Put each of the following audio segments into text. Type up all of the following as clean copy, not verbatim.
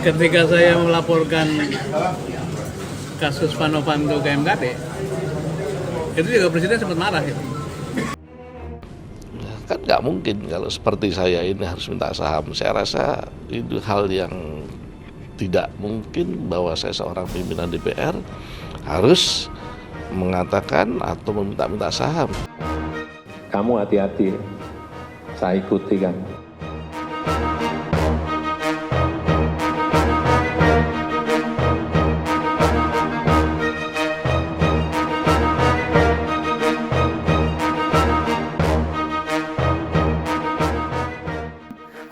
Ketika saya melaporkan kasus Pak Novanto ke MKD, itu juga Presiden sempat marah itu. Kan nggak mungkin kalau seperti saya ini harus minta saham. Saya rasa itu hal yang tidak mungkin bahwa saya seorang pimpinan DPR harus mengatakan atau meminta saham. Kamu hati-hati, saya ikuti kan.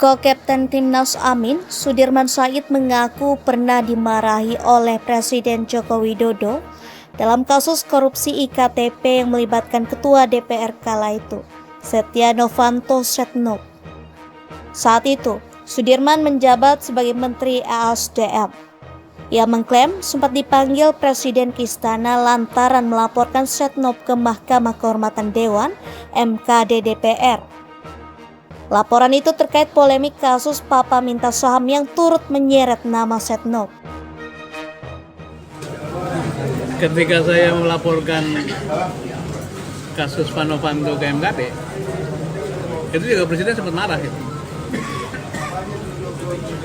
Co-Kapten Timnas Amin, Sudirman Said mengaku pernah dimarahi oleh Presiden Joko Widodo dalam kasus korupsi IKTP yang melibatkan Ketua DPR kala itu, Setia Novanto Setnov. Saat itu, Sudirman menjabat sebagai Menteri ESDM. Ia mengklaim sempat dipanggil Presiden ke istana lantaran melaporkan Setnov ke Mahkamah Kehormatan Dewan (MKD) DPR. Laporan itu terkait polemik kasus Papa minta saham yang turut menyeret nama Setnov. Ketika saya melaporkan kasus Pak Novanto ke MKD, itu juga Presiden sempat marah itu.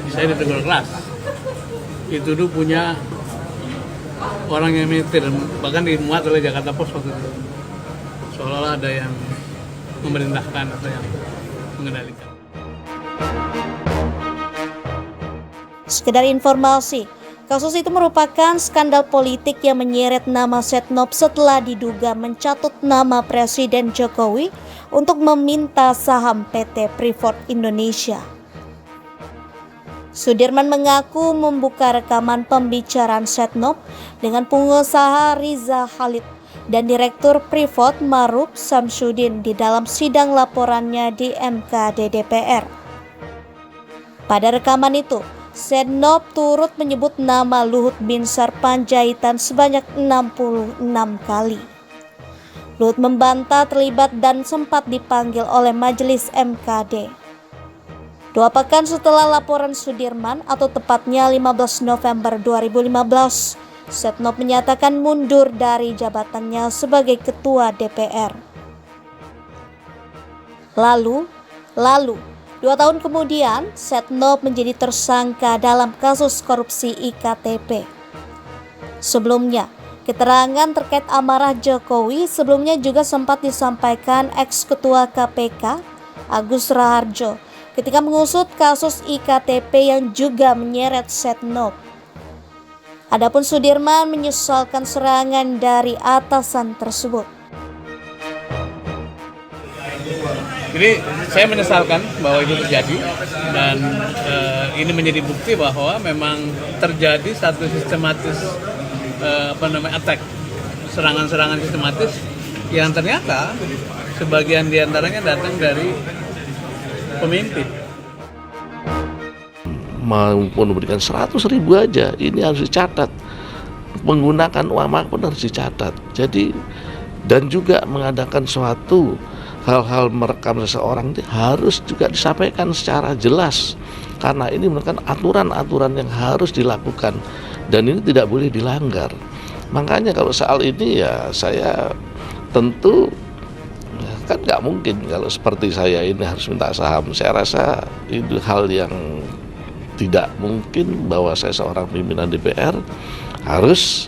Saya ditegur keras. Itu dulu punya orang yang militer, bahkan dimuat oleh Jakarta Post waktu itu. Seolah-olah ada yang memerintahkan atau yang mengendalikan. Sekedar informasi, kasus itu merupakan skandal politik yang menyeret nama Setnov setelah diduga mencatut nama Presiden Jokowi untuk meminta saham PT Freeport Indonesia. Sudirman mengaku membuka rekaman pembicaraan Setnov dengan pengusaha Riza Khalid dan Direktur Freeport Maruf Samsudin di dalam sidang laporannya di MKD DPR. Pada rekaman itu, Setnov turut menyebut nama Luhut Binsar Panjaitan sebanyak 66 kali. Luhut membantah terlibat dan sempat dipanggil oleh majelis MKD. 2 pekan setelah laporan Sudirman, atau tepatnya 15 November 2015, Setnov menyatakan mundur dari jabatannya sebagai Ketua DPR. Lalu, 2 tahun kemudian, Setnov menjadi tersangka dalam kasus korupsi IKTP. Sebelumnya, keterangan terkait amarah Jokowi sebelumnya juga sempat disampaikan ex-ketua KPK, Agus Raharjo, ketika mengusut kasus IKTP yang juga menyeret Setnov. Adapun Sudirman menyesalkan serangan dari atasan tersebut. Jadi saya menyesalkan bahwa itu terjadi dan ini menjadi bukti bahwa memang terjadi satu sistematis attack, serangan-serangan sistematis yang ternyata sebagian diantaranya datang dari pemimpin. Maupun memberikan 100.000 aja, ini harus dicatat. Menggunakan uang pun harus dicatat. Jadi, dan juga mengadakan suatu hal-hal merekam seseorang itu harus juga disampaikan secara jelas. Karena ini merupakan aturan-aturan yang harus dilakukan dan ini tidak boleh dilanggar. Makanya kalau soal ini ya saya tentu kan nggak mungkin kalau seperti saya ini harus minta saham. Saya rasa itu hal yang tidak mungkin bahwa saya seorang pimpinan DPR harus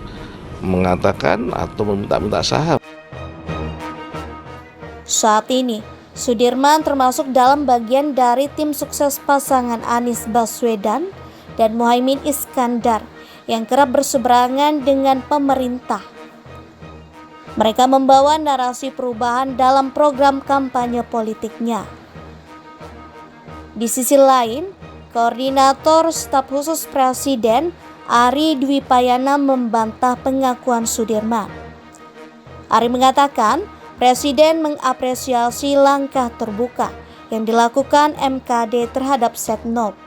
mengatakan atau meminta saham. Saat ini, Sudirman termasuk dalam bagian dari tim sukses pasangan Anies Baswedan dan Muhaimin Iskandar yang kerap berseberangan dengan pemerintah. Mereka membawa narasi perubahan dalam program kampanye politiknya. Di sisi lain, Koordinator Staf Khusus Presiden Ari Dwi Payana membantah pengakuan Sudirman. Ari mengatakan Presiden mengapresiasi langkah terbuka yang dilakukan MKD terhadap Setnov.